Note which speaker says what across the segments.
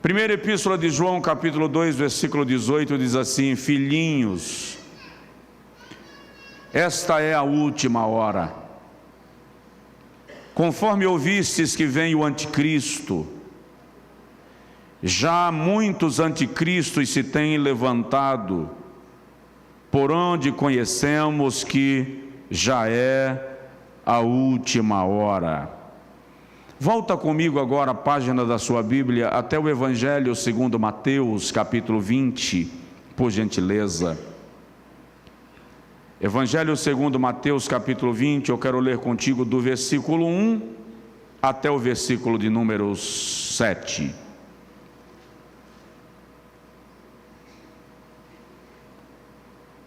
Speaker 1: Primeira Epístola de João, capítulo 2, versículo 18, diz assim: filhinhos, esta é a última hora. Conforme ouvistes que vem o anticristo, já muitos anticristos se têm levantado, por onde conhecemos que já é a última hora. Volta comigo agora a página da sua Bíblia até o Evangelho segundo Mateus, capítulo 20, por gentileza. Evangelho segundo Mateus, capítulo 20, eu quero ler contigo do versículo 1 até o versículo de número 7.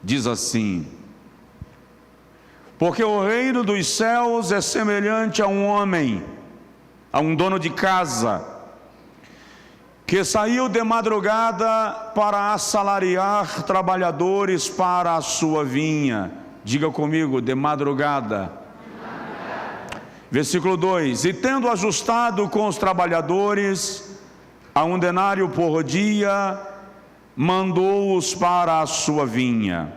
Speaker 1: Diz assim: porque o reino dos céus é semelhante a um homem, a um dono de casa, que saiu de madrugada para assalariar trabalhadores para a sua vinha. Diga comigo, de madrugada. Versículo 2: e tendo ajustado com os trabalhadores a 1 denário por dia, mandou-os para a sua vinha.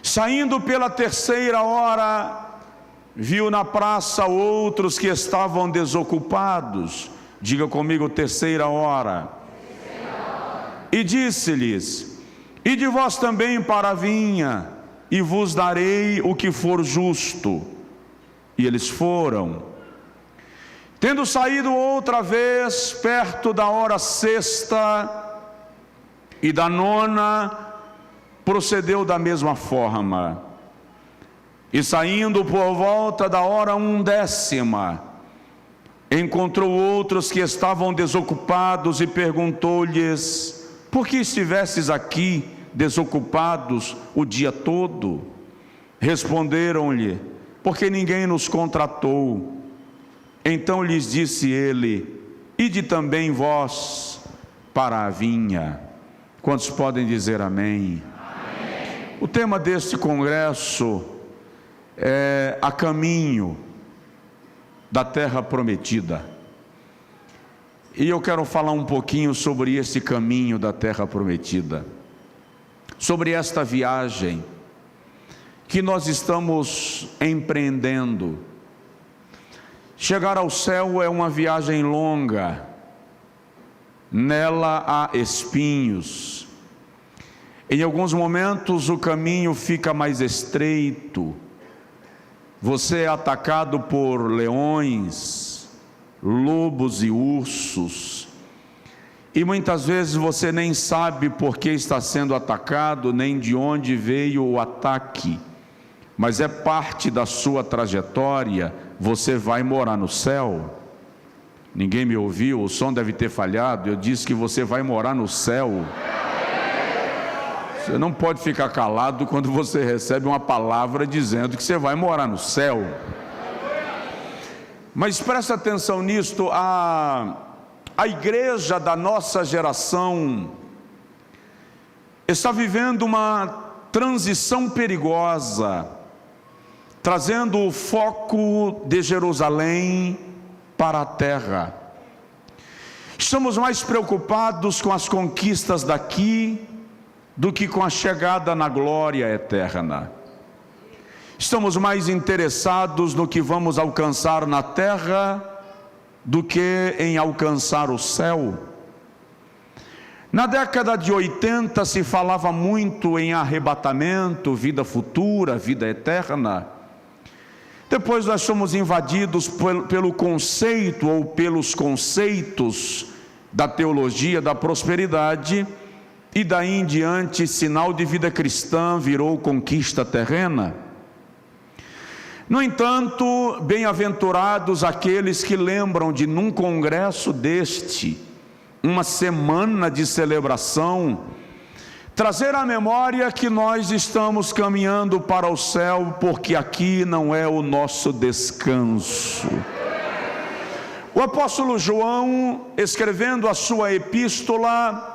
Speaker 1: Saindo pela 3ª hora, viu na praça outros que estavam desocupados. Diga comigo, 3ª hora. E disse-lhes: ide vós também para a vinha, e vos darei o que for justo. E eles foram. Tendo saído outra vez, perto da hora 6ª e da 9ª, procedeu da mesma forma. E saindo por volta da hora undécima, encontrou outros que estavam desocupados e perguntou-lhes: por que estivestes aqui desocupados o dia todo? Responderam-lhe: porque ninguém nos contratou. Então lhes disse ele: ide também vós para a vinha. Quantos podem dizer amém? Amém. O tema deste congresso é a caminho da terra prometida. E eu quero falar um pouquinho sobre esse caminho da terra prometida, sobre esta viagem que nós estamos empreendendo. Chegar ao céu é uma viagem longa, nela há espinhos. Em alguns momentos o caminho fica mais estreito, você é atacado por leões, lobos e ursos, e muitas vezes você nem sabe por que está sendo atacado, nem de onde veio o ataque, mas é parte da sua trajetória. Você vai morar no céu. Ninguém me ouviu, o som deve ter falhado. Eu disse que você vai morar no céu. Você não pode ficar calado quando você recebe uma palavra dizendo que você vai morar no céu. Mas presta atenção nisto, a igreja da nossa geração está vivendo uma transição perigosa, trazendo o foco de Jerusalém para a terra. Estamos mais preocupados com as conquistas daqui do que com a chegada na glória eterna. Estamos mais interessados no que vamos alcançar na terra do que em alcançar o céu. Na década de 80 se falava muito em arrebatamento, vida futura, vida eterna. Depois nós somos invadidos pelo conceito ou pelos conceitos da teologia da prosperidade, e daí em diante sinal de vida cristã virou conquista terrena. No entanto, bem-aventurados aqueles que lembram de, num congresso deste, uma semana de celebração, trazer à memória que nós estamos caminhando para o céu, porque aqui não é o nosso descanso. O apóstolo João, escrevendo a sua epístola,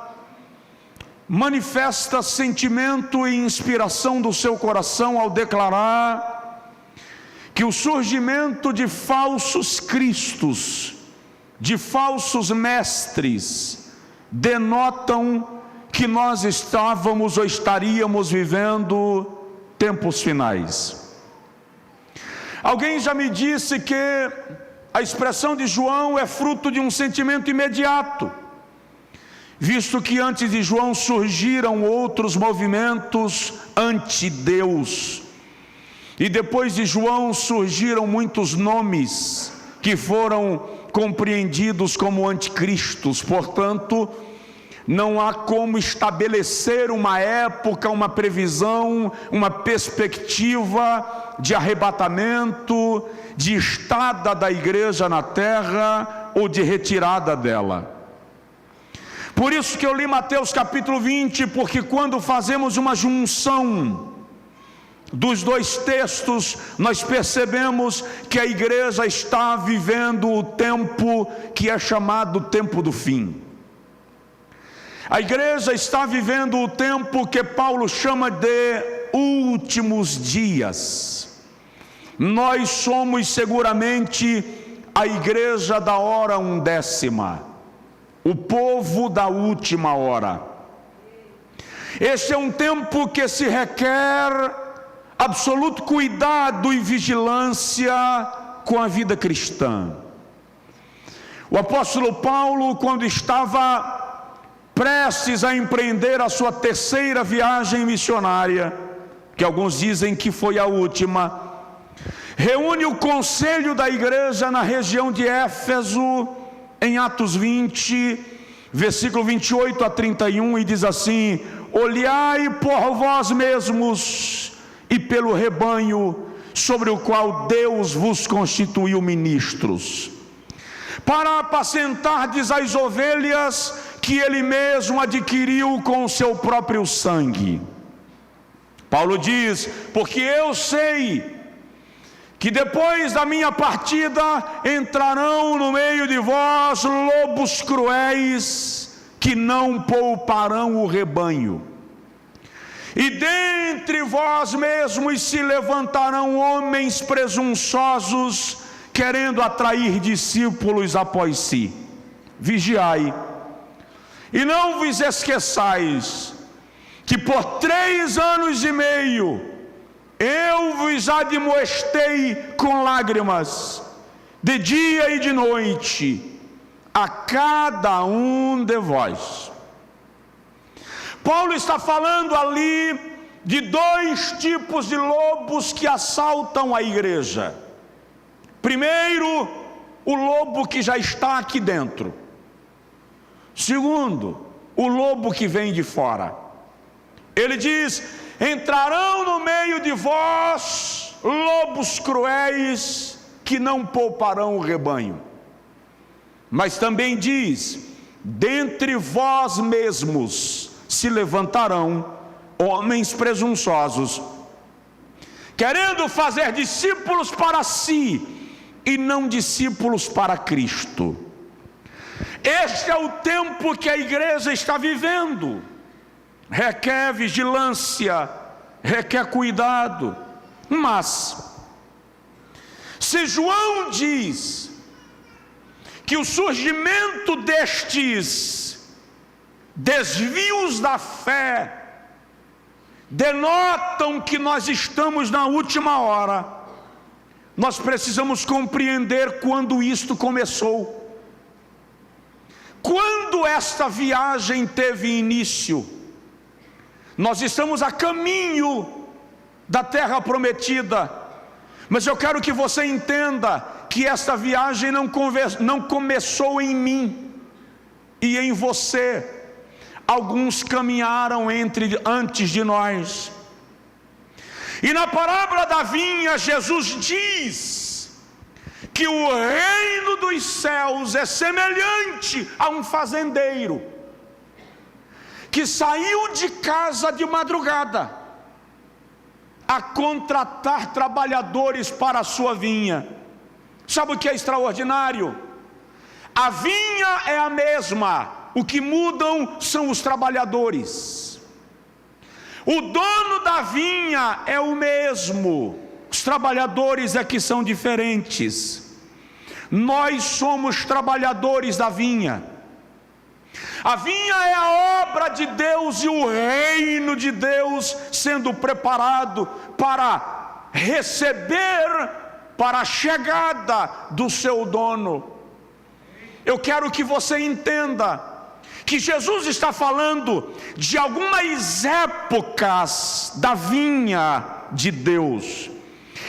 Speaker 1: manifesta sentimento e inspiração do seu coração ao declarar que o surgimento de falsos cristos de falsos mestres denotam que nós estávamos ou estaríamos vivendo tempos finais. Alguém já me disse que a expressão de João é fruto de um sentimento imediato, visto que antes de João surgiram outros movimentos anti-Deus, e depois de João surgiram muitos nomes que foram compreendidos como anticristos. Portanto, não há como estabelecer uma época, uma previsão, uma perspectiva de arrebatamento, de estada da igreja na terra ou de retirada dela. Por isso que eu li Mateus capítulo 20, porque quando fazemos uma junção dos dois textos, nós percebemos que a igreja está vivendo o tempo que é chamado tempo do fim. A igreja está vivendo o tempo que Paulo chama de últimos dias. Nós somos seguramente a igreja da hora undécima, o povo da última hora. Este é um tempo que se requer absoluto cuidado e vigilância com a vida cristã. O apóstolo Paulo, quando estava prestes a empreender a sua terceira viagem missionária, que alguns dizem que foi a última, reúne o conselho da igreja na região de Éfeso, em Atos 20, versículo 28 a 31, e diz assim: olhai por vós mesmos e pelo rebanho sobre o qual Deus vos constituiu ministros, para apacentardes as ovelhas que ele mesmo adquiriu com o seu próprio sangue. Paulo diz: porque eu sei que depois da minha partida entrarão no meio de vós lobos cruéis que não pouparão o rebanho, e dentre vós mesmos se levantarão homens presunçosos, querendo atrair discípulos após si. Vigiai, e não vos esqueçais que por 3 anos e meio eu vos admoestei com lágrimas, de dia e de noite, a cada um de vós. Paulo está falando ali de 2 tipos de lobos que assaltam a igreja. Primeiro, o lobo que já está aqui dentro. Segundo, o lobo que vem de fora. Ele diz: entrarão no meio de vós lobos cruéis que não pouparão o rebanho. Mas também diz: dentre vós mesmos se levantarão homens presunçosos, querendo fazer discípulos para si e não discípulos para Cristo. Este é o tempo que a igreja está vivendo. Requer vigilância, requer cuidado. Mas se João diz que o surgimento destes desvios da fé denotam que nós estamos na última hora, nós precisamos compreender quando isto começou. Quando esta viagem teve início? Nós estamos a caminho da terra prometida, mas eu quero que você entenda que esta viagem não começou em mim e em você. Alguns caminharam antes de nós. E na parábola da vinha, Jesus diz que o reino dos céus é semelhante a um fazendeiro que saiu de casa de madrugada a contratar trabalhadores para a sua vinha. Sabe o que é extraordinário? A vinha é a mesma, o que mudam são os trabalhadores. O dono da vinha é o mesmo, os trabalhadores é que são diferentes. Nós somos trabalhadores da vinha. A vinha é a obra de Deus e o reino de Deus sendo preparado para receber, para a chegada do seu dono. Eu quero que você entenda que Jesus está falando de algumas épocas da vinha de Deus.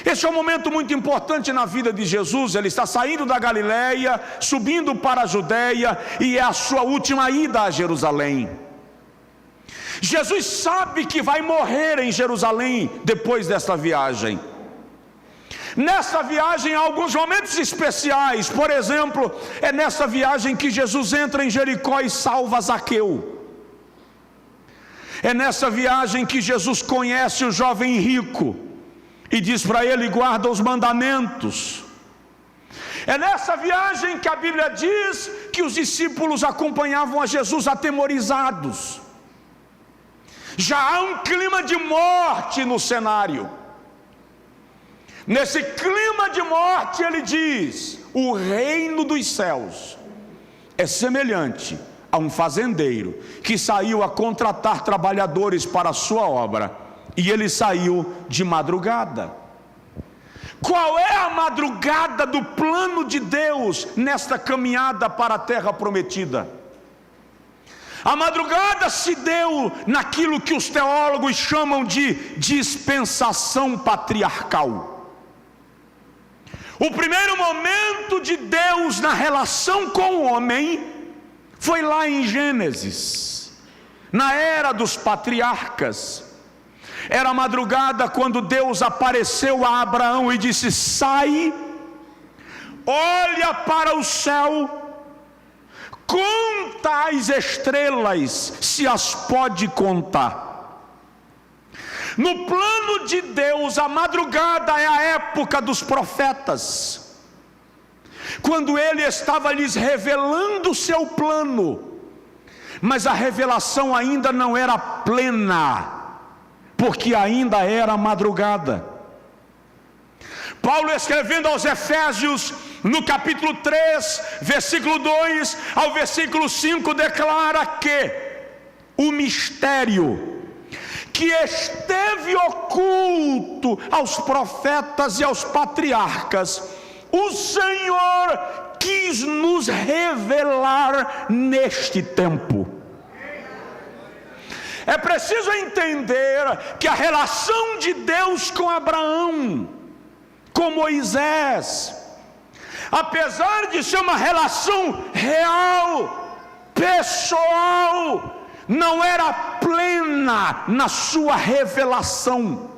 Speaker 1: Esse é um momento muito importante na vida de Jesus. Ele está saindo da Galileia, subindo para a Judeia, e é a sua última ida a Jerusalém. Jesus sabe que vai morrer em Jerusalém depois desta viagem. Nessa viagem há alguns momentos especiais. Por exemplo, é nessa viagem que Jesus entra em Jericó e salva Zaqueu. É nessa viagem que Jesus conhece o jovem rico e diz para ele: guarda os mandamentos. É nessa viagem que a Bíblia diz que os discípulos acompanhavam a Jesus atemorizados. Já há um clima de morte no cenário. Nesse clima de morte ele diz: o reino dos céus é semelhante a um fazendeiro que saiu a contratar trabalhadores para a sua obra, e ele saiu de madrugada. Qual é a madrugada do plano de Deus nesta caminhada para a terra prometida? A madrugada se deu naquilo que os teólogos chamam de dispensação patriarcal. O primeiro momento de Deus na relação com o homem foi lá em Gênesis, na era dos patriarcas. Era a madrugada quando Deus apareceu a Abraão e disse: sai, olha para o céu, conta as estrelas, se as pode contar. No plano de Deus, a madrugada é a época dos profetas, quando ele estava lhes revelando o seu plano, mas a revelação ainda não era plena, porque ainda era madrugada. Paulo, escrevendo aos Efésios, no capítulo 3, versículo 2 ao versículo 5, declara que o mistério que esteve oculto aos profetas e aos patriarcas, o Senhor quis nos revelar neste tempo. É preciso entender que a relação de Deus com Abraão, com Moisés, apesar de ser uma relação real, pessoal, não era plena na sua revelação.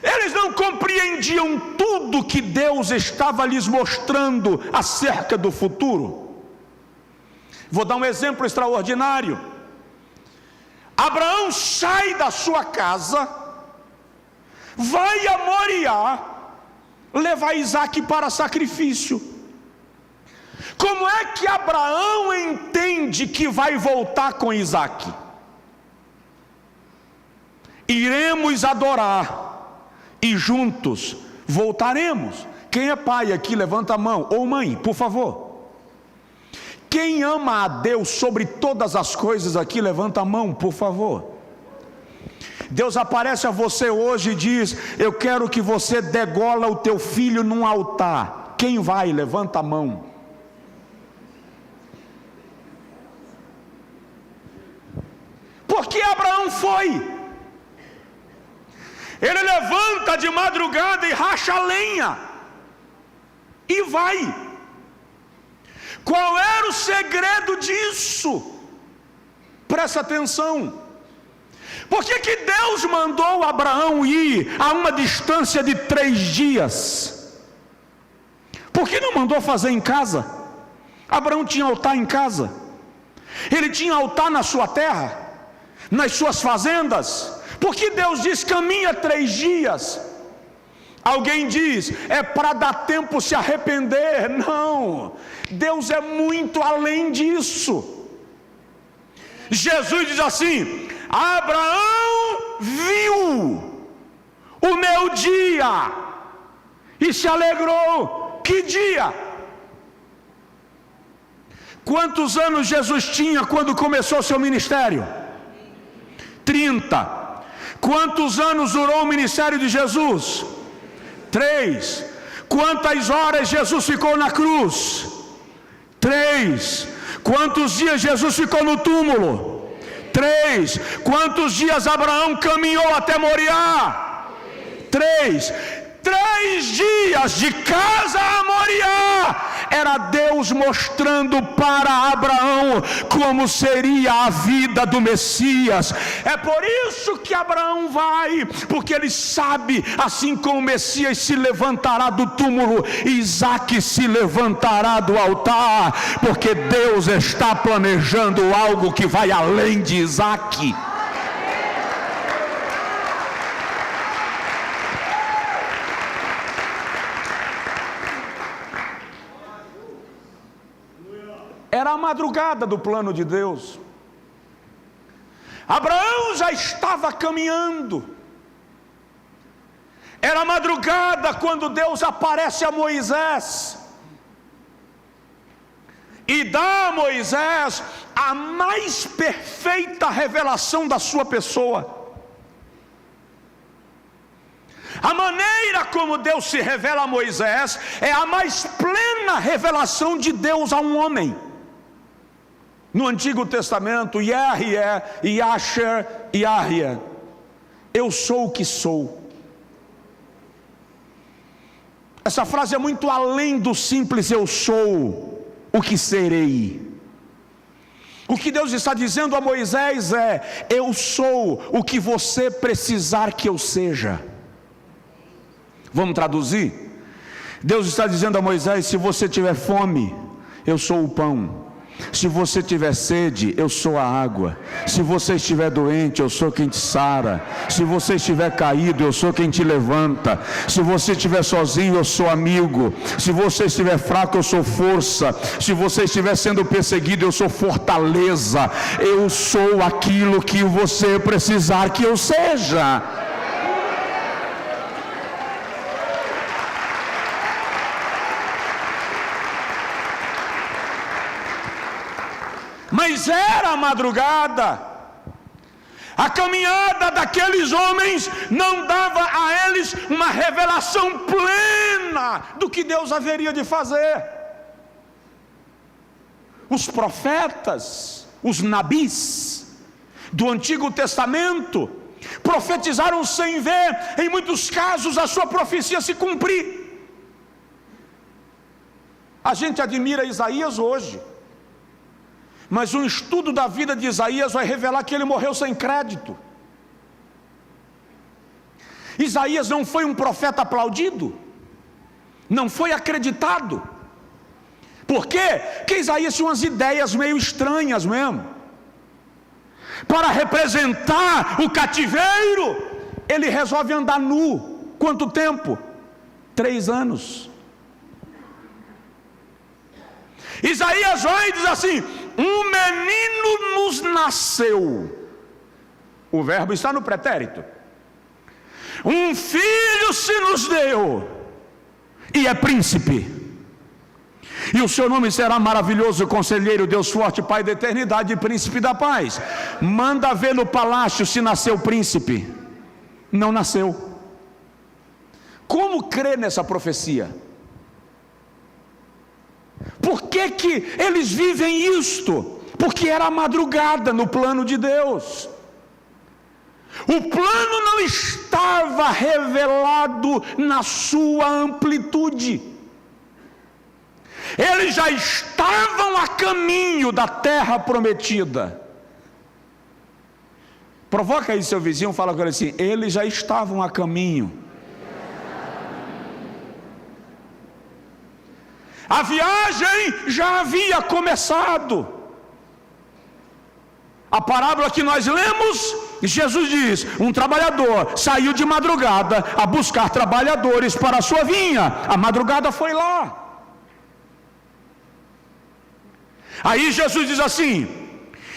Speaker 1: Eles não compreendiam tudo que Deus estava lhes mostrando acerca do futuro. Vou dar um exemplo extraordinário. Abraão sai da sua casa, vai a Moriá, levar Isaque para sacrifício. Como é que Abraão entende que vai voltar com Isaque? Iremos adorar e juntos voltaremos. Quem é pai aqui, levanta a mão. Ou mãe, por favor. Quem ama a Deus sobre todas as coisas aqui, levanta a mão, por favor. Deus aparece a você hoje e diz: eu quero que você degola o teu filho num altar. Quem vai? Levanta a mão. Porque Abraão foi. Ele levanta de madrugada e racha a lenha e vai. Qual era o segredo disso? Presta atenção. Por que Deus mandou Abraão ir a uma distância de 3 dias? Por que não mandou fazer em casa? Abraão tinha altar em casa. Ele tinha altar na sua terra, nas suas fazendas. Por que Deus diz caminha 3 dias? Alguém diz, é para dar tempo se arrepender. Não, Deus é muito além disso. Jesus diz assim: Abraão viu o meu dia e se alegrou. Que dia? Quantos anos Jesus tinha quando começou seu ministério? 30. Quantos anos durou o ministério de Jesus? 3. Quantas horas Jesus ficou na cruz? 3. Quantos dias Jesus ficou no túmulo? 3. Quantos dias Abraão caminhou até Moriá? 3. 3 dias de casa a Moriá. Era Deus mostrando para Abraão como seria a vida do Messias. É por isso que Abraão vai, porque ele sabe, assim como o Messias se levantará do túmulo, Isaque se levantará do altar, porque Deus está planejando algo que vai além de Isaque. Era a madrugada do plano de Deus. Abraão já estava caminhando. Era a madrugada quando Deus aparece a Moisés e dá a Moisés a mais perfeita revelação da sua pessoa. A maneira como Deus se revela a Moisés é a mais plena revelação de Deus a um homem. No Antigo Testamento, Yahvé, Yasher, Yahvé, eu sou o que sou. Essa frase é muito além do simples eu sou o que serei. O que Deus está dizendo a Moisés é: eu sou o que você precisar que eu seja. Vamos traduzir? Deus está dizendo a Moisés: se você tiver fome, eu sou o pão. Se você tiver sede, eu sou a água. Se você estiver doente, eu sou quem te sara. Se você estiver caído, eu sou quem te levanta. Se você estiver sozinho, eu sou amigo. Se você estiver fraco, eu sou força. Se você estiver sendo perseguido, eu sou fortaleza. Eu sou aquilo que você precisar que eu seja. Mas era a madrugada. A caminhada daqueles homens não dava a eles uma revelação plena do que Deus haveria de fazer. Os profetas, os nabis do Antigo Testamento profetizaram sem ver, em muitos casos, a sua profecia se cumprir. A gente admira Isaías hoje, mas um estudo da vida de Isaías vai revelar que ele morreu sem crédito. Isaías não foi um profeta aplaudido, não foi acreditado. Por quê? Porque Isaías tinha umas ideias meio estranhas mesmo. Para representar o cativeiro, ele resolve andar nu. Quanto tempo? 3 anos. Isaías vai e diz assim: um menino nos nasceu. O verbo está no pretérito. Um filho se nos deu, e é príncipe. E o seu nome será maravilhoso, conselheiro, Deus forte, Pai da eternidade e príncipe da paz. Manda ver no palácio se nasceu príncipe. Não nasceu. Como crer nessa profecia? Por que que eles vivem isto? Porque era a madrugada no plano de Deus. O plano não estava revelado na sua amplitude. Eles já estavam a caminho da terra prometida. Provoca aí seu vizinho, fala com ele assim: eles já estavam a caminho. A viagem já havia começado. A parábola que nós lemos, Jesus diz: um trabalhador saiu de madrugada a buscar trabalhadores para a sua vinha. A madrugada foi lá. Aí Jesus diz assim: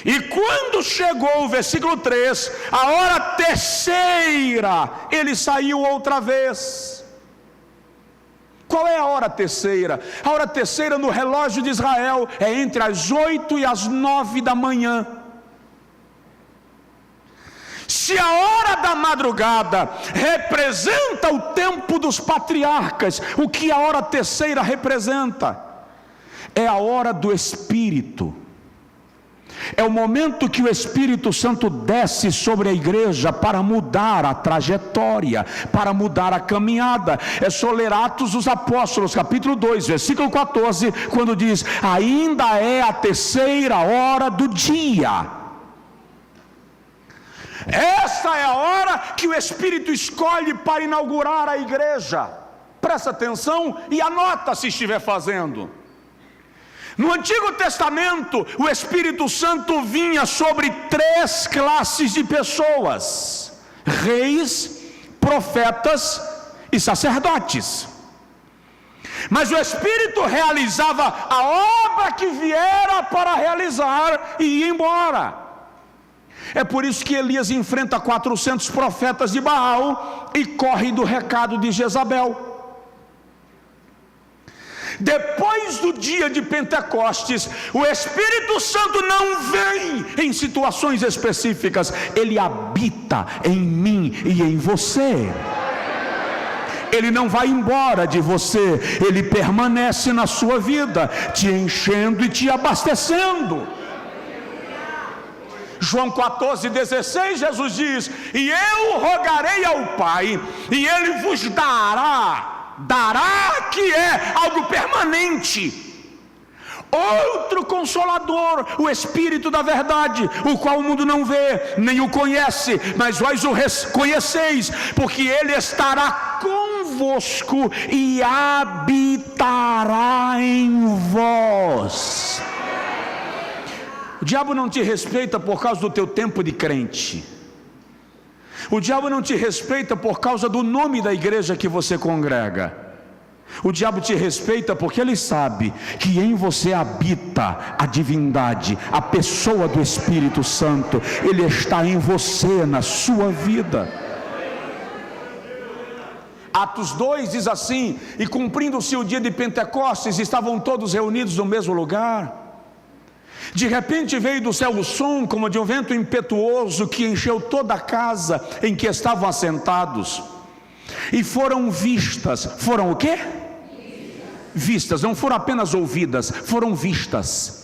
Speaker 1: e quando chegou o versículo 3, a hora terceira, ele saiu outra vez. Qual é a hora terceira? A hora terceira no relógio de Israel é entre as 8 e as 9 da manhã. Se a hora da madrugada representa o tempo dos patriarcas, o que a hora terceira representa? É a hora do Espírito. É o momento que o Espírito Santo desce sobre a igreja para mudar a trajetória, para mudar a caminhada. É só ler Atos dos Apóstolos, capítulo 2, versículo 14, quando diz: ainda é a terceira hora do dia. Essa é a hora que o Espírito escolhe para inaugurar a igreja. Presta atenção e anota se estiver fazendo. No Antigo Testamento, o Espírito Santo vinha sobre 3 classes de pessoas: reis, profetas e sacerdotes. Mas o Espírito realizava a obra que viera para realizar e ia embora. É por isso que Elias enfrenta 400 profetas de Baal e corre do recado de Jezabel. Depois do dia de Pentecostes, o Espírito Santo não vem em situações específicas, ele habita em mim e em você. Ele não vai embora de você, ele permanece na sua vida, te enchendo e te abastecendo. João 14,16, Jesus diz: e eu rogarei ao Pai, e ele vos dará, que é algo permanente, outro Consolador, o Espírito da verdade, o qual o mundo não vê, nem o conhece, mas vós o conheceis, porque ele estará convosco e habitará em vós. O diabo não te respeita por causa do teu tempo de crente. O diabo não te respeita por causa do nome da igreja que você congrega. O diabo te respeita porque ele sabe que em você habita a divindade, a pessoa do Espírito Santo. Ele está em você, na sua vida. Atos 2 diz assim: e cumprindo-se o dia de Pentecostes, estavam todos reunidos no mesmo lugar. De repente veio do céu o som como de um vento impetuoso que encheu toda a casa em que estavam assentados. E foram vistas. Foram o quê? Vistas, não foram apenas ouvidas, foram vistas.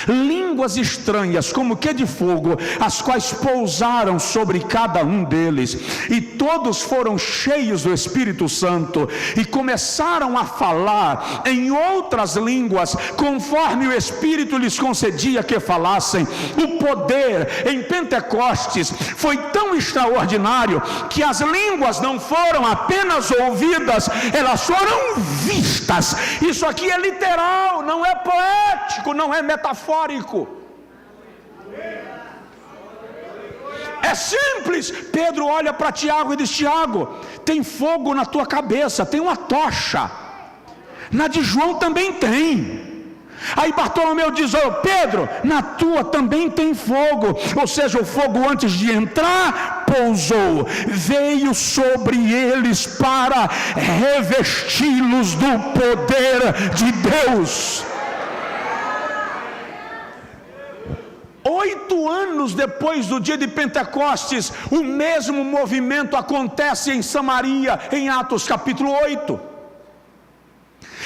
Speaker 1: Línguas estranhas, como que de fogo, as quais pousaram sobre cada um deles, e todos foram cheios do Espírito Santo, e começaram a falar em outras línguas, conforme o Espírito lhes concedia que falassem. O poder em Pentecostes foi tão extraordinário, que as línguas não foram apenas ouvidas, elas foram vistas. Isso aqui é literal, não é poético, não é metafórico. É simples. Pedro olha para Tiago e diz: Tiago, tem fogo na tua cabeça, tem uma tocha. Na de João também tem. Aí Bartolomeu diz: oh, Pedro, na tua também tem fogo. Ou seja, o fogo antes de entrar pousou, veio sobre eles para revesti-los do poder de Deus. 8 anos depois do dia de Pentecostes, o mesmo movimento acontece em Samaria, em Atos capítulo 8.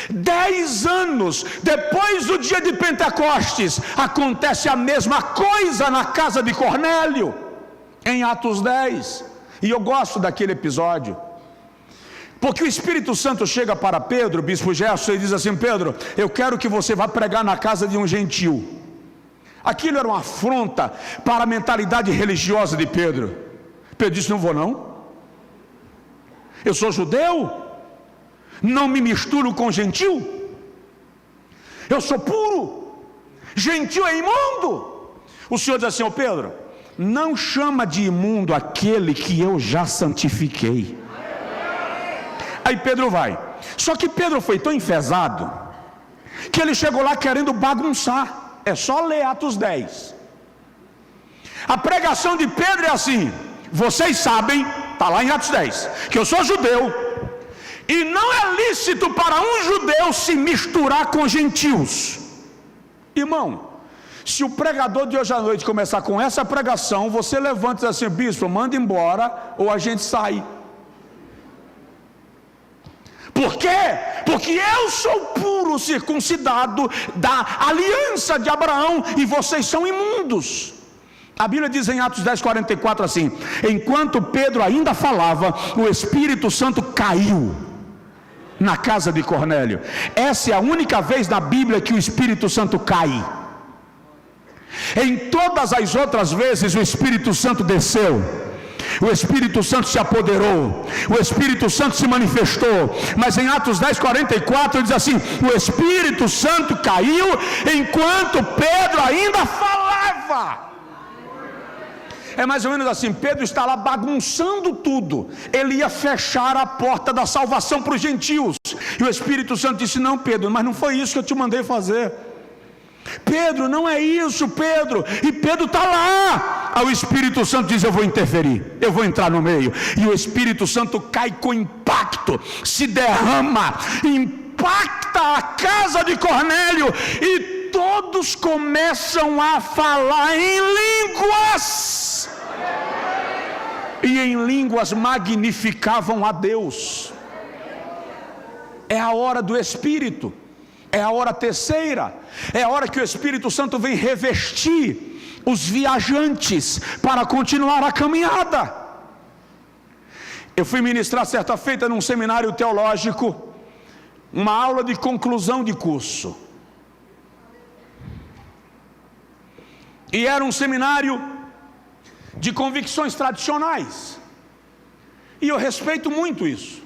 Speaker 1: 10 anos depois do dia de Pentecostes, acontece a mesma coisa na casa de Cornélio, em Atos 10. E eu gosto daquele episódio, porque o Espírito Santo chega para Pedro, bispo Gerson, e diz assim: Pedro, eu quero que você vá pregar na casa de um gentil. Aquilo era uma afronta para a mentalidade religiosa de Pedro. Pedro disse: não vou não, eu sou judeu, não me misturo com gentil, eu sou puro, gentil é imundo. O Senhor diz assim: ó Pedro, não chama de imundo aquele que eu já santifiquei. Aí Pedro vai. Só que Pedro foi tão enfesado que ele chegou lá querendo bagunçar. É só ler Atos 10. A pregação de Pedro é assim: vocês sabem, está lá em Atos 10, que eu sou judeu, E não é lícito para um judeu se misturar com gentios. Irmão, se o pregador de hoje à noite começar com essa pregação, você levanta e diz assim: bispo, manda embora ou a gente sai. Por quê? Porque eu sou puro, circuncidado da aliança de Abraão, e vocês são imundos. A Bíblia diz em Atos 10:44 assim: enquanto Pedro ainda falava, o Espírito Santo caiu na casa de Cornélio. Essa é a única vez na Bíblia que o Espírito Santo cai. Em todas as outras vezes o Espírito Santo desceu, o Espírito Santo se apoderou, o Espírito Santo se manifestou. Mas em Atos 10:44 ele diz assim: o Espírito Santo caiu enquanto Pedro ainda falava. É mais ou menos assim: Pedro está lá bagunçando tudo, ele ia fechar a porta da salvação para os gentios, e o Espírito Santo disse: não, Pedro, mas não foi isso que eu te mandei fazer. Pedro, não é isso, Pedro. E Pedro está lá. Aí o Espírito Santo diz: eu vou interferir, eu vou entrar no meio. E o Espírito Santo cai com impacto, se derrama, impacta a casa de Cornélio, e todos começam a falar em línguas, e em línguas magnificavam a Deus. É a hora do Espírito. É a hora terceira, é a hora que o Espírito Santo vem revestir os viajantes para continuar a caminhada. Eu fui ministrar certa feita num seminário teológico, uma aula de conclusão de curso, e era um seminário de convicções tradicionais, e eu respeito muito isso,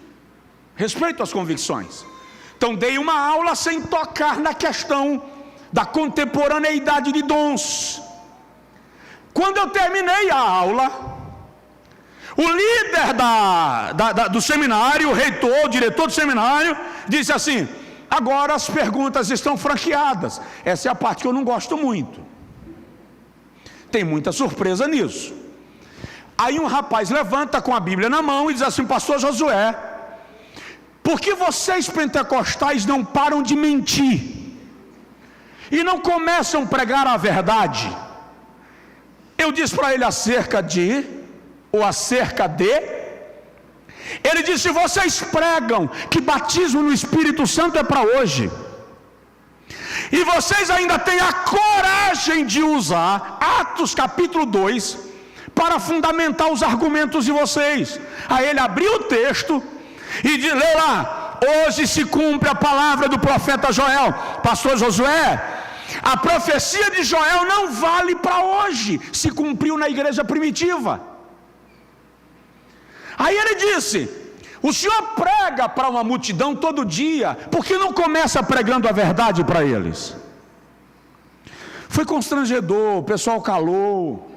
Speaker 1: respeito as convicções. Então dei uma aula sem tocar na questão da contemporaneidade de dons. Quando eu terminei a aula, o líder do seminário, o reitor, o diretor do seminário, disse assim: agora as perguntas estão franqueadas. Essa é a parte que eu não gosto muito, tem muita surpresa nisso. Aí um rapaz levanta com a Bíblia na mão e diz assim: pastor Josué, por que vocês pentecostais não param de mentir e não começam a pregar a verdade? Eu disse para ele acerca de, ele disse: vocês pregam que batismo no Espírito Santo é para hoje, e vocês ainda têm a coragem de usar Atos capítulo 2 para fundamentar os argumentos de vocês. Aí ele abriu o texto e leu lá: hoje se cumpre a palavra do profeta Joel. Pastor Josué, a profecia de Joel não vale para hoje, se cumpriu na igreja primitiva. Aí ele disse: o senhor prega para uma multidão todo dia, por que não começa pregando a verdade para eles? Foi constrangedor, o pessoal calou,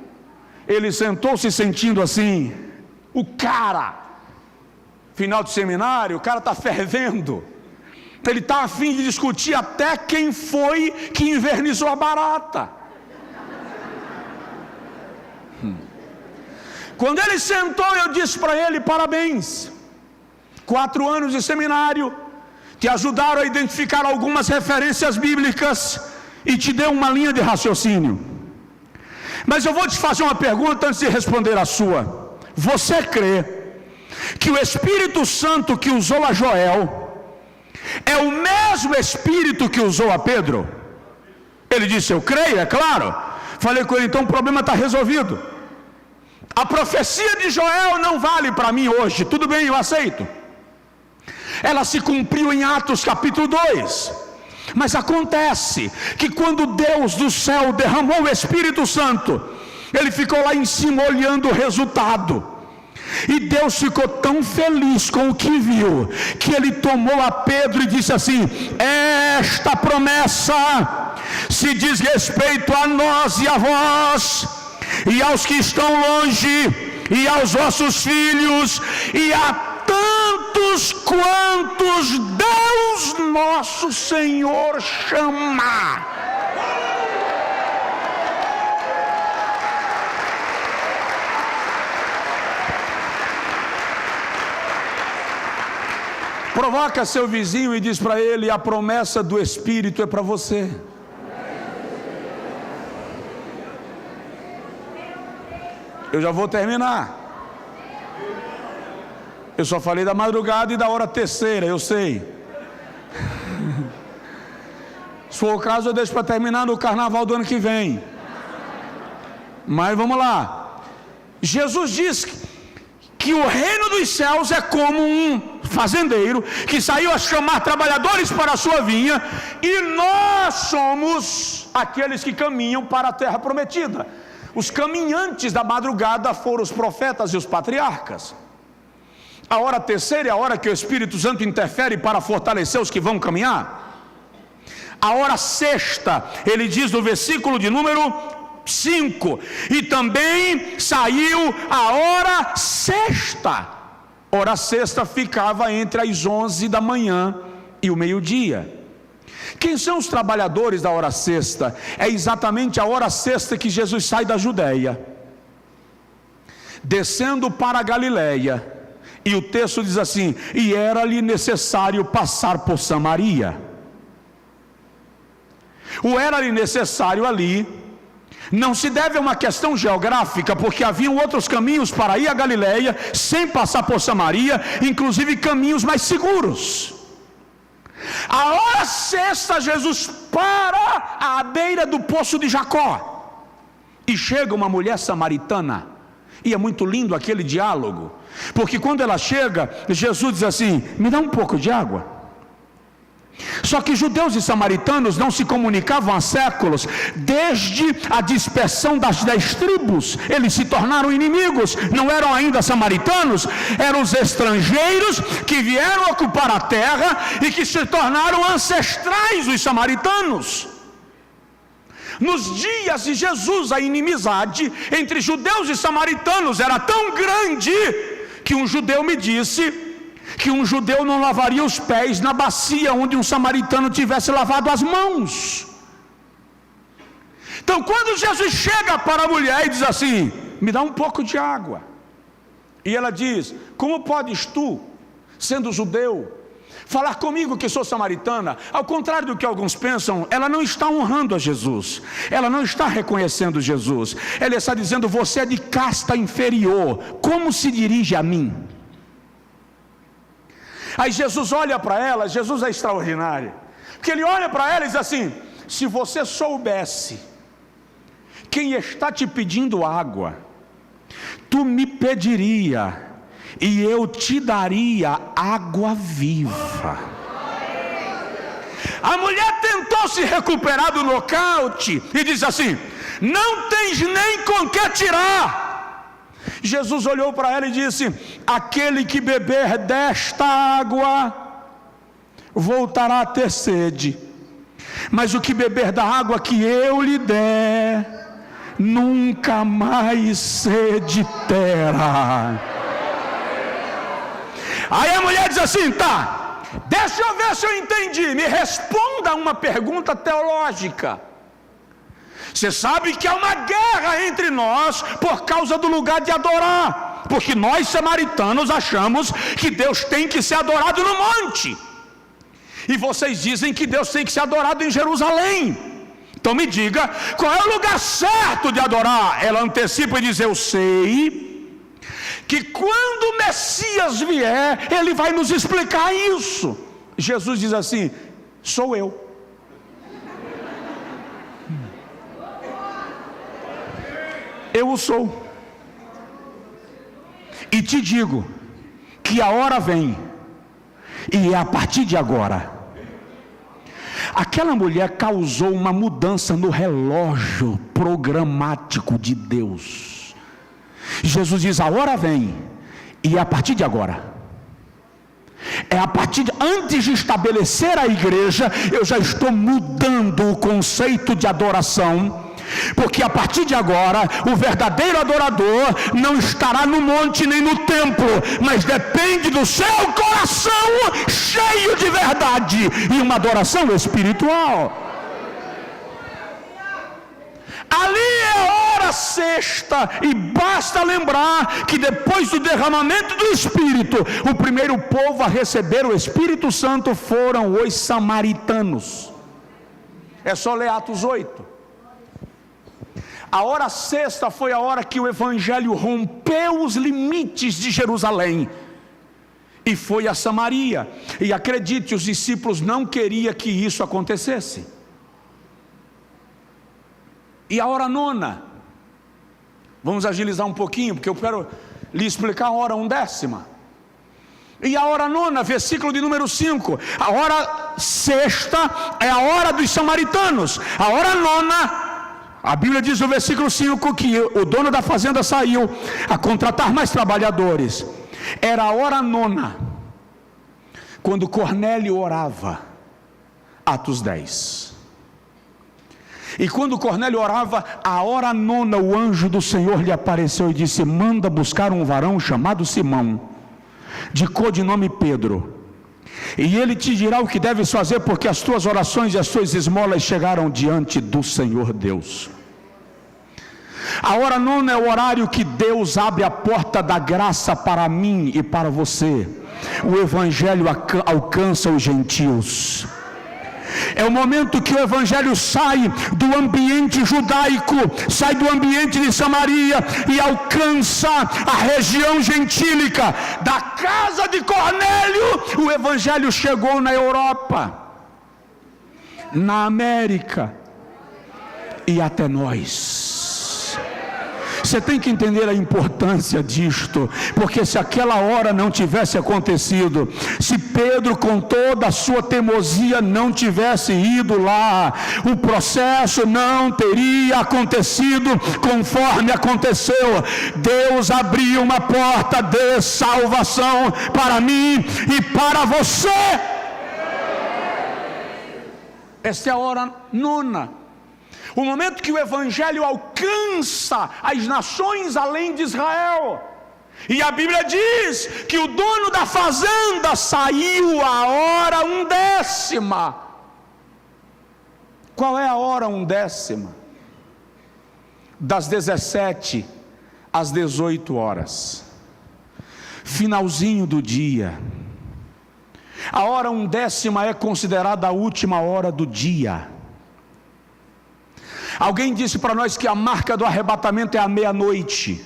Speaker 1: ele sentou se sentindo assim, o cara, final de seminário, o cara está fervendo, ele está a fim de discutir até quem foi que invernizou a barata. Quando ele sentou, eu disse para ele: parabéns, 4 anos de seminário te ajudaram a identificar algumas referências bíblicas e te deu uma linha de raciocínio, mas eu vou te fazer uma pergunta antes de responder a sua. Você crê que o Espírito Santo que usou a Joel é o mesmo Espírito que usou a Pedro? Ele disse: eu creio, é claro. Falei com ele: então o problema está resolvido. A profecia de Joel não vale para mim hoje, tudo bem, eu aceito. Ela se cumpriu em Atos capítulo 2. Mas acontece que quando Deus do céu derramou o Espírito Santo, ele ficou lá em cima olhando o resultado. E Deus ficou tão feliz com o que viu, que ele tomou a Pedro e disse assim: esta promessa se diz respeito a nós e a vós, e aos que estão longe, e aos vossos filhos, e a tantos quantos Deus nosso Senhor chamar. Provoca seu vizinho e diz para ele: a promessa do Espírito é para você. Eu já vou terminar. Eu só falei da madrugada e da hora terceira, eu sei. Se for o caso, eu deixo para terminar no carnaval do ano que vem. Mas vamos lá. Jesus diz que o reino dos céus é como um fazendeiro que saiu a chamar trabalhadores para a sua vinha, e nós somos aqueles que caminham para a terra prometida. Os caminhantes da madrugada foram os profetas e os patriarcas. A hora terceira é a hora que o Espírito Santo interfere para fortalecer os que vão caminhar. A hora sexta, ele diz no versículo de número 5: e também saiu a hora sexta. Hora sexta ficava entre as 11 da manhã e o meio-dia. Quem são os trabalhadores da hora sexta? É exatamente a hora sexta que Jesus sai da Judéia, descendo para a Galiléia, e o texto diz assim: e era-lhe necessário passar por Samaria. O era-lhe necessário ali não se deve a uma questão geográfica, porque haviam outros caminhos para ir a Galiléia sem passar por Samaria, inclusive caminhos mais seguros. A hora sexta, Jesus para à beira do poço de Jacó, e chega uma mulher samaritana, e é muito lindo aquele diálogo, porque quando ela chega, Jesus diz assim: me dá um pouco de água. Só que judeus e samaritanos não se comunicavam há séculos. Desde a dispersão das 10 tribos, eles se tornaram inimigos. Não eram ainda samaritanos, eram os estrangeiros que vieram ocupar a terra e que se tornaram ancestrais dos samaritanos. Nos dias de Jesus, a inimizade entre judeus e samaritanos era tão grande que um judeu me disse que um judeu não lavaria os pés na bacia onde um samaritano tivesse lavado as mãos. Então, quando Jesus chega para a mulher e diz assim: me dá um pouco de água, e ela diz: como podes tu, sendo judeu, falar comigo que sou samaritana? Ao contrário do que alguns pensam, ela não está honrando a Jesus, ela não está reconhecendo Jesus, ela está dizendo: você é de casta inferior, como se dirige a mim? Aí Jesus olha para ela. Jesus é extraordinário, porque ele olha para ela e diz assim: se você soubesse quem está te pedindo água, tu me pediria e eu te daria água viva. A mulher tentou se recuperar do nocaute e diz assim: não tens nem com que tirar. Jesus olhou para ela e disse: aquele que beber desta água voltará a ter sede, mas o que beber da água que eu lhe der, nunca mais sede terá. Aí a mulher diz assim: tá, deixa eu ver se eu entendi, me responda uma pergunta teológica. Você sabe que há uma guerra entre nós por causa do lugar de adorar, porque nós samaritanos achamos que Deus tem que ser adorado no monte, e vocês dizem que Deus tem que ser adorado em Jerusalém. Então me diga, qual é o lugar certo de adorar? Ela antecipa e diz: eu sei que quando o Messias vier, ele vai nos explicar isso. Jesus diz assim: sou eu. Eu o sou, e te digo que a hora vem, e é a partir de agora. Aquela mulher causou uma mudança no relógio programático de Deus. Jesus diz: a hora vem, e é a partir de agora. É a partir de, antes de estabelecer a igreja, eu já estou mudando o conceito de adoração. Porque a partir de agora, o verdadeiro adorador não estará no monte nem no templo, mas depende do seu coração cheio de verdade e uma adoração espiritual. Ali é a hora hora sexta, e basta lembrar que depois do derramamento do Espírito, o primeiro povo a receber o Espírito Santo foram os samaritanos. É só ler Atos 8. A hora sexta foi a hora que o Evangelho rompeu os limites de Jerusalém e foi a Samaria. E acredite, os discípulos não queriam que isso acontecesse. E a hora nona, vamos agilizar um pouquinho, porque eu quero lhe explicar a hora undécima. E a hora nona, versículo de número 5. A hora sexta é a hora dos samaritanos. A hora nona, a Bíblia diz no versículo 5 que o dono da fazenda saiu a contratar mais trabalhadores. Era a hora nona, quando Cornélio orava. Atos 10. E quando Cornélio orava, a hora nona, o anjo do Senhor lhe apareceu e disse: manda buscar um varão chamado Simão, de codinome Pedro, e ele te dirá o que deves fazer, porque as tuas orações e as tuas esmolas chegaram diante do Senhor Deus. A hora nona é o horário que Deus abre a porta da graça para mim e para você. O Evangelho alcança os gentios. É o momento que o Evangelho sai do ambiente judaico, sai do ambiente de Samaria e alcança a região gentílica. Da casa de Cornélio, o Evangelho chegou na Europa, na América e até nós. Você tem que entender a importância disto, porque se aquela hora não tivesse acontecido, se Pedro com toda a sua teimosia não tivesse ido lá, o processo não teria acontecido conforme aconteceu. Deus abriu uma porta de salvação para mim e para você. Esta é a hora nona. O momento que o Evangelho alcança as nações além de Israel. E a Bíblia diz que o dono da fazenda saiu a hora undécima. Qual é a hora undécima? Das 17 às 18 horas. Finalzinho do dia. A hora undécima é considerada a última hora do dia. Alguém disse para nós que a marca do arrebatamento é a meia-noite.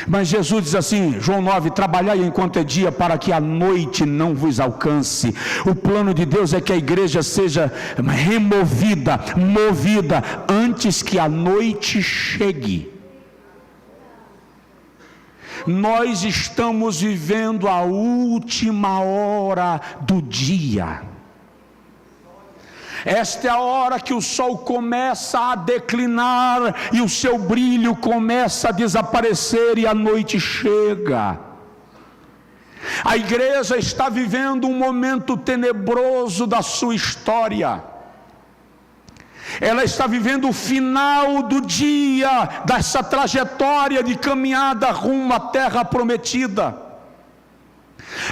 Speaker 1: Mas Jesus diz assim, João 9, trabalhai enquanto é dia, para que a noite não vos alcance. O plano de Deus é que a igreja seja movida, antes que a noite chegue. Nós estamos vivendo a última hora do dia. Esta é a hora que o sol começa a declinar e o seu brilho começa a desaparecer e a noite chega. A igreja está vivendo um momento tenebroso da sua história. Ela está vivendo o final do dia dessa trajetória de caminhada rumo à terra prometida.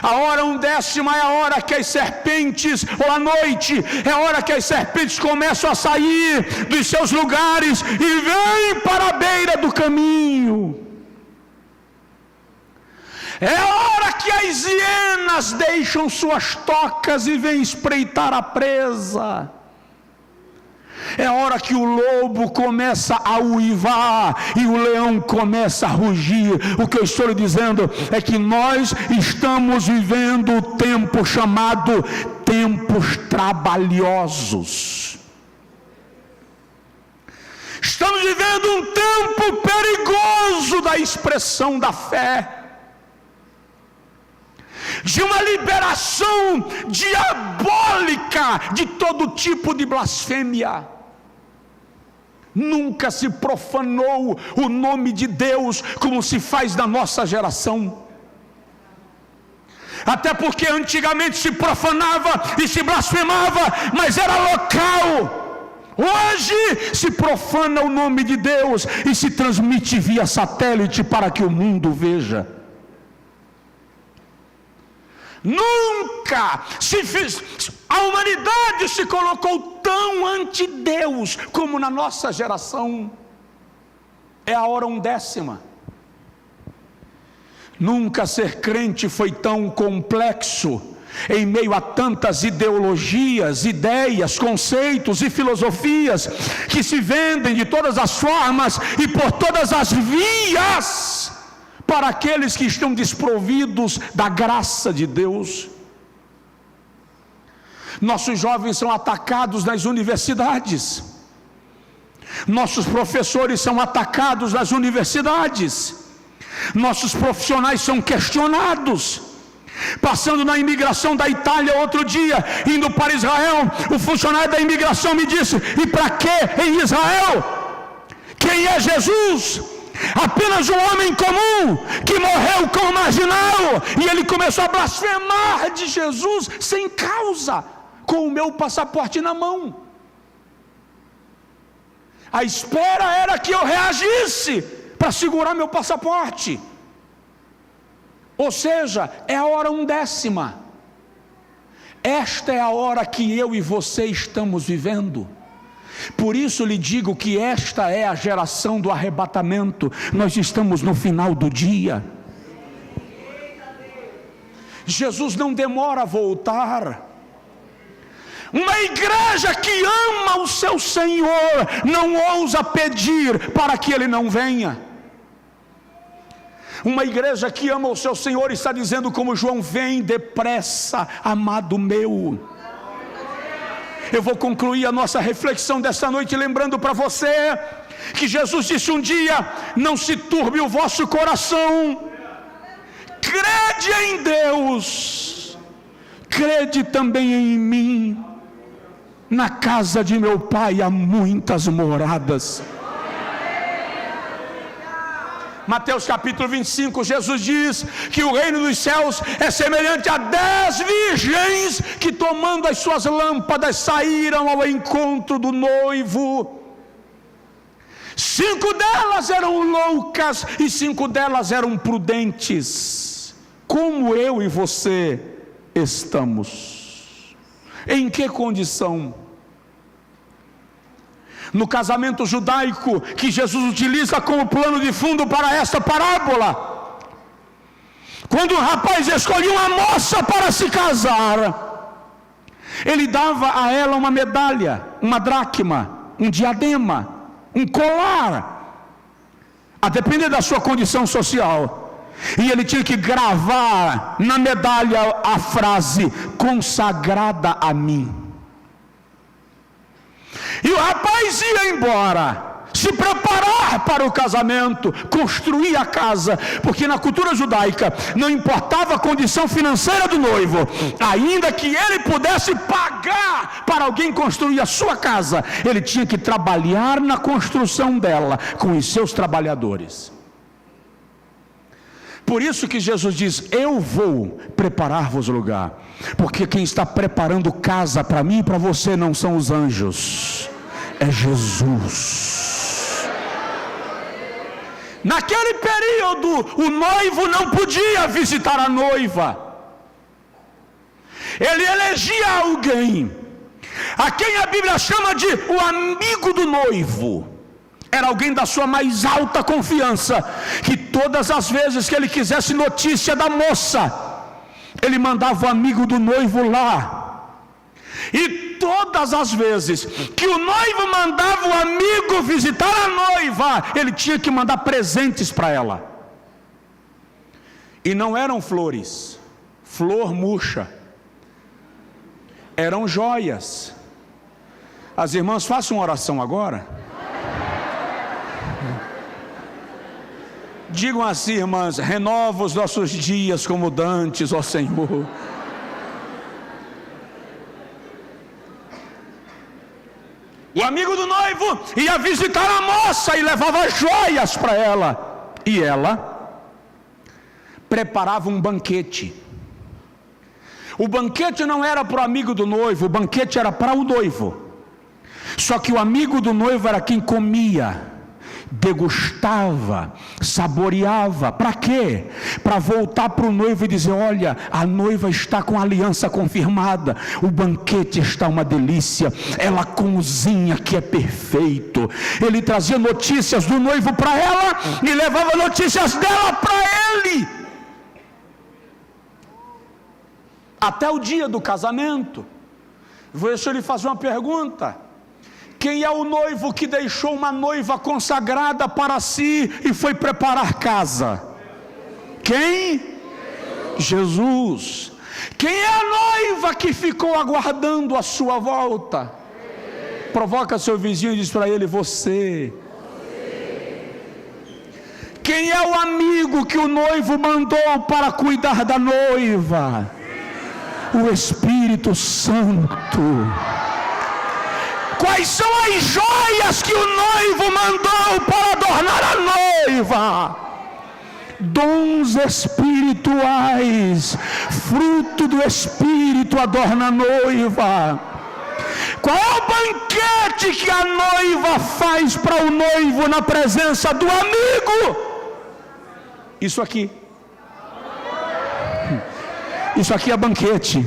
Speaker 1: A hora undécima é a hora que as serpentes, ou a noite, é a hora que as serpentes começam a sair dos seus lugares e vêm para a beira do caminho. É a hora que as hienas deixam suas tocas e vêm espreitar a presa. É a hora que o lobo começa a uivar e o leão começa a rugir. O que eu estou lhe dizendo é que nós estamos vivendo o tempo chamado tempos trabalhosos. Estamos vivendo um tempo perigoso da expressão da fé, de uma liberação diabólica de todo tipo de blasfêmia. Nunca se profanou o nome de Deus como se faz na nossa geração. Até porque antigamente se profanava e se blasfemava, mas era local. Hoje se profana o nome de Deus e se transmite via satélite para que o mundo veja. Nunca a humanidade se colocou tão ante Deus como na nossa geração. É a hora 1/10. Nunca ser crente foi tão complexo, em meio a tantas ideologias, ideias, conceitos e filosofias que se vendem de todas as formas e por todas as vias para aqueles que estão desprovidos da graça de Deus. Nossos jovens são atacados nas universidades, nossos professores são atacados nas universidades, nossos profissionais são questionados. Passando na imigração da Itália outro dia, indo para Israel, o funcionário da imigração me disse: e para que em Israel? Quem é Jesus? Apenas um homem comum que morreu como marginal. E ele começou a blasfemar de Jesus sem causa, com o meu passaporte na mão. A espera era que eu reagisse para segurar meu passaporte. Ou seja, é a hora 1/10. Esta é a hora que eu e você estamos vivendo. Por isso lhe digo que esta é a geração do arrebatamento. Nós estamos no final do dia. Jesus não demora a voltar. Uma igreja que ama o seu Senhor não ousa pedir para que Ele não venha. Uma igreja que ama o seu Senhor está dizendo como João: vem depressa, amado meu. Eu vou concluir a nossa reflexão desta noite lembrando para você que Jesus disse um dia: não se turbe o vosso coração, crede em Deus, crede também em mim. Na casa de meu Pai há muitas moradas. Mateus capítulo 25, Jesus diz que o reino dos céus é semelhante a 10 virgens que, tomando as suas lâmpadas, saíram ao encontro do noivo. 5 delas eram loucas e 5 delas eram prudentes. Como eu e você estamos? Em que condição? No casamento judaico que Jesus utiliza como plano de fundo para esta parábola, quando um rapaz escolhia uma moça para se casar, ele dava a ela uma medalha, uma dracma, um diadema, um colar, a depender da sua condição social. E ele tinha que gravar na medalha a frase: consagrada a mim. E o rapaz ia embora, se preparar para o casamento, construir a casa, porque na cultura judaica não importava a condição financeira do noivo, ainda que ele pudesse pagar para alguém construir a sua casa, ele tinha que trabalhar na construção dela com os seus trabalhadores. Por isso que Jesus diz: eu vou preparar-vos lugar, porque quem está preparando casa para mim e para você não são os anjos, é Jesus. Naquele período, o noivo não podia visitar a noiva. Ele elegia alguém, a quem a Bíblia chama de o amigo do noivo. Era alguém da sua mais alta confiança, que todas as vezes que ele quisesse notícia da moça, ele mandava o amigo do noivo lá. E todas as vezes que o noivo mandava o amigo visitar a noiva, ele tinha que mandar presentes para ela. E não eram flores, flor murcha, eram joias. As irmãs, façam uma oração agora. Digam assim, irmãs: renova os nossos dias como dantes, ó Senhor. O amigo do noivo ia visitar a moça e levava joias para ela. E ela preparava um banquete. O banquete não era para o amigo do noivo, o banquete era para o noivo. Só que o amigo do noivo era quem comia,
Speaker 2: degustava, saboreava. Para quê? Para voltar para o noivo e dizer: olha, a noiva está com a aliança confirmada, o banquete está uma delícia, ela cozinha que é perfeito. Ele trazia notícias do noivo para ela e levava notícias dela para ele, até o dia do casamento. Deixa eu lhe fazer uma pergunta: quem é o noivo que deixou uma noiva consagrada para si e foi preparar casa? Quem? Jesus. Quem é a noiva que ficou aguardando a sua volta? Provoca seu vizinho e diz para ele: você. Quem é o amigo que o noivo mandou para cuidar da noiva? O Espírito Santo. Quais são as joias que o noivo mandou para adornar a noiva? Dons espirituais, fruto do Espírito adorna a noiva. Qual é o banquete que a noiva faz para o noivo na presença do amigo? Isso aqui. Isso aqui é banquete.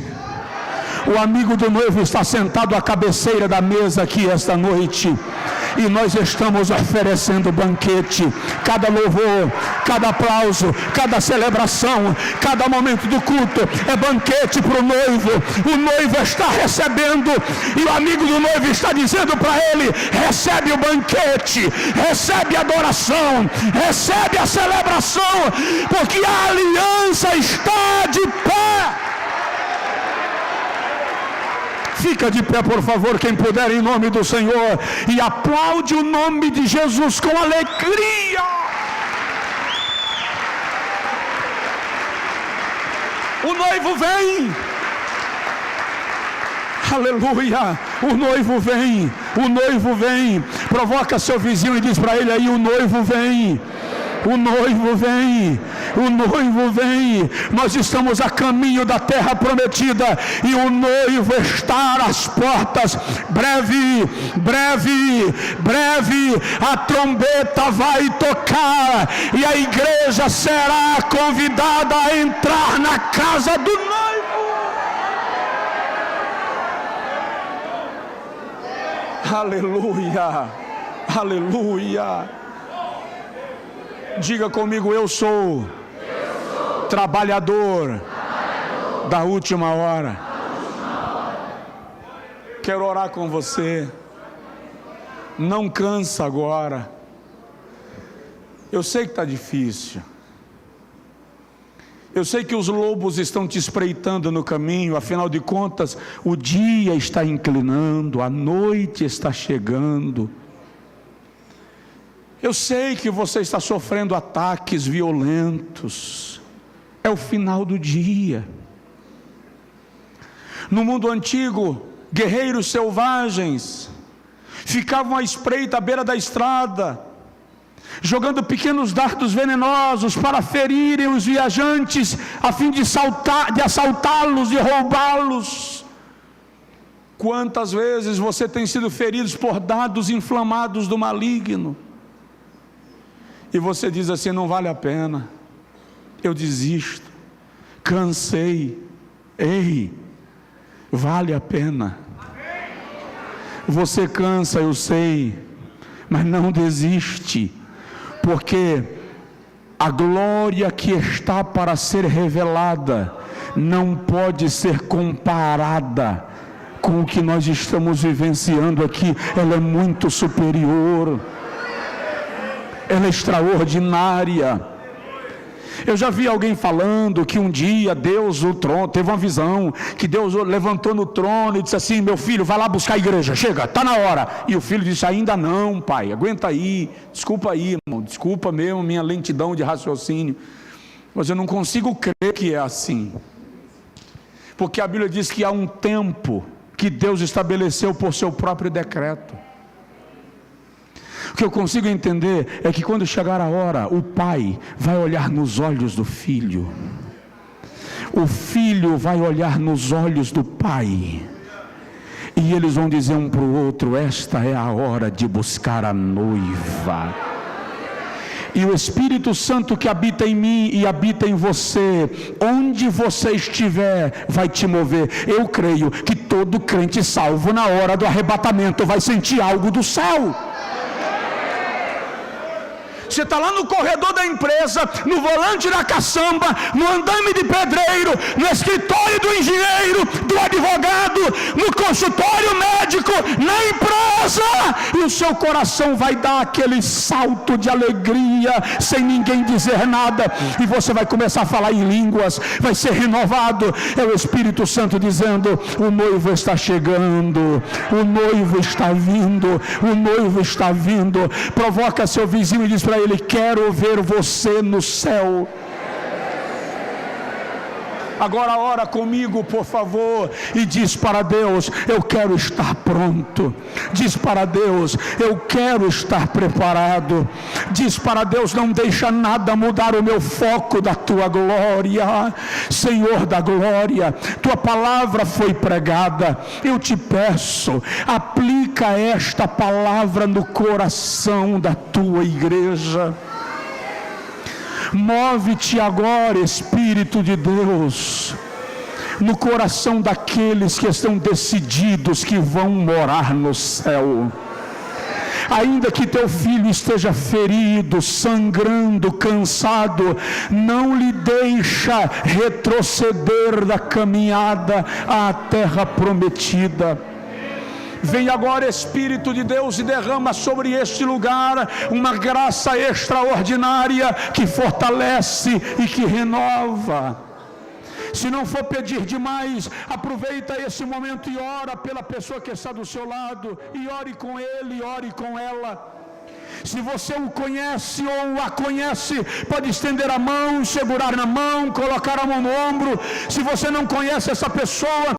Speaker 2: O amigo do noivo está sentado à cabeceira da mesa aqui esta noite, e nós estamos oferecendo banquete. Cada louvor, cada aplauso, cada celebração, cada momento do culto é banquete para o noivo. O noivo está recebendo e o amigo do noivo está dizendo para ele: recebe o banquete, recebe a adoração, recebe a celebração, porque a aliança está de pé. Fica de pé, por favor, quem puder, em nome do Senhor, e aplaude o nome de Jesus com alegria. O noivo vem. Aleluia. O noivo vem. O noivo vem. Provoca seu vizinho e diz para ele aí: o noivo vem. O noivo vem, o noivo vem. Nós estamos a caminho da terra prometida e o noivo está às portas. Breve, breve, breve a trombeta vai tocar e a igreja será convidada a entrar na casa do noivo. Aleluia, aleluia. Diga comigo: eu sou trabalhador da última hora. Quero orar com você. Não cansa agora. Eu sei que está difícil. Eu sei que os lobos estão te espreitando no caminho. Afinal de contas, o dia está inclinando, a noite está chegando. Eu sei que você está sofrendo ataques violentos. É o final do dia. No mundo antigo, guerreiros selvagens ficavam à espreita à beira da estrada, jogando pequenos dardos venenosos para ferirem os viajantes, a fim de assaltá-los e roubá-los. Quantas vezes você tem sido ferido por dardos inflamados do maligno? E você diz assim: não vale a pena, eu desisto, cansei. Ei, vale a pena. Você cansa, eu sei, mas não desiste, porque a glória que está para ser revelada não pode ser comparada com o que nós estamos vivenciando aqui. Ela é muito superior. Ela é extraordinária. Eu já vi alguém falando que um dia Deus, o trono, teve uma visão que Deus levantou no trono e disse assim: meu filho, vai lá buscar a igreja, chega, está na hora. E o filho disse: ainda não, pai, aguenta aí, desculpa aí, irmão, desculpa mesmo minha lentidão de raciocínio, mas eu não consigo crer que é assim, porque a Bíblia diz que há um tempo que Deus estabeleceu por seu próprio decreto. O que eu consigo entender é que quando chegar a hora, o pai vai olhar nos olhos do filho, o filho vai olhar nos olhos do pai, e eles vão dizer um para o outro: esta é a hora de buscar a noiva. E o Espírito Santo que habita em mim e habita em você, onde você estiver, vai te mover. Eu creio que todo crente salvo na hora do arrebatamento vai sentir algo do céu. Você está lá no corredor da empresa, no volante da caçamba, no andame de pedreiro, no escritório do engenheiro, do advogado, no consultório médico, na empresa, e o seu coração vai dar aquele salto de alegria, sem ninguém dizer nada, e você vai começar a falar em línguas, vai ser renovado. É o Espírito Santo dizendo: o noivo está chegando, o noivo está vindo, o noivo está vindo. Provoca seu vizinho e diz para ele: quero ver você no céu. Agora ora comigo, por favor, e diz para Deus: eu quero estar pronto. Diz para Deus: eu quero estar preparado. Diz para Deus: não deixa nada mudar o meu foco da tua glória. Senhor da glória, tua palavra foi pregada. Eu te peço, aplica esta palavra no coração da tua igreja. Move-te agora, Espírito de Deus, no coração daqueles que estão decididos que vão morar no céu. Ainda que teu filho esteja ferido, sangrando, cansado, não lhe deixa retroceder da caminhada à terra prometida. Vem agora, Espírito de Deus, e derrama sobre este lugar uma graça extraordinária que fortalece e que renova. Se não for pedir demais, aproveita esse momento e ora pela pessoa que está do seu lado, e ore com ele, ore com ela. Se você o conhece ou a conhece, pode estender a mão, segurar na mão, colocar a mão no ombro. Se você não conhece essa pessoa,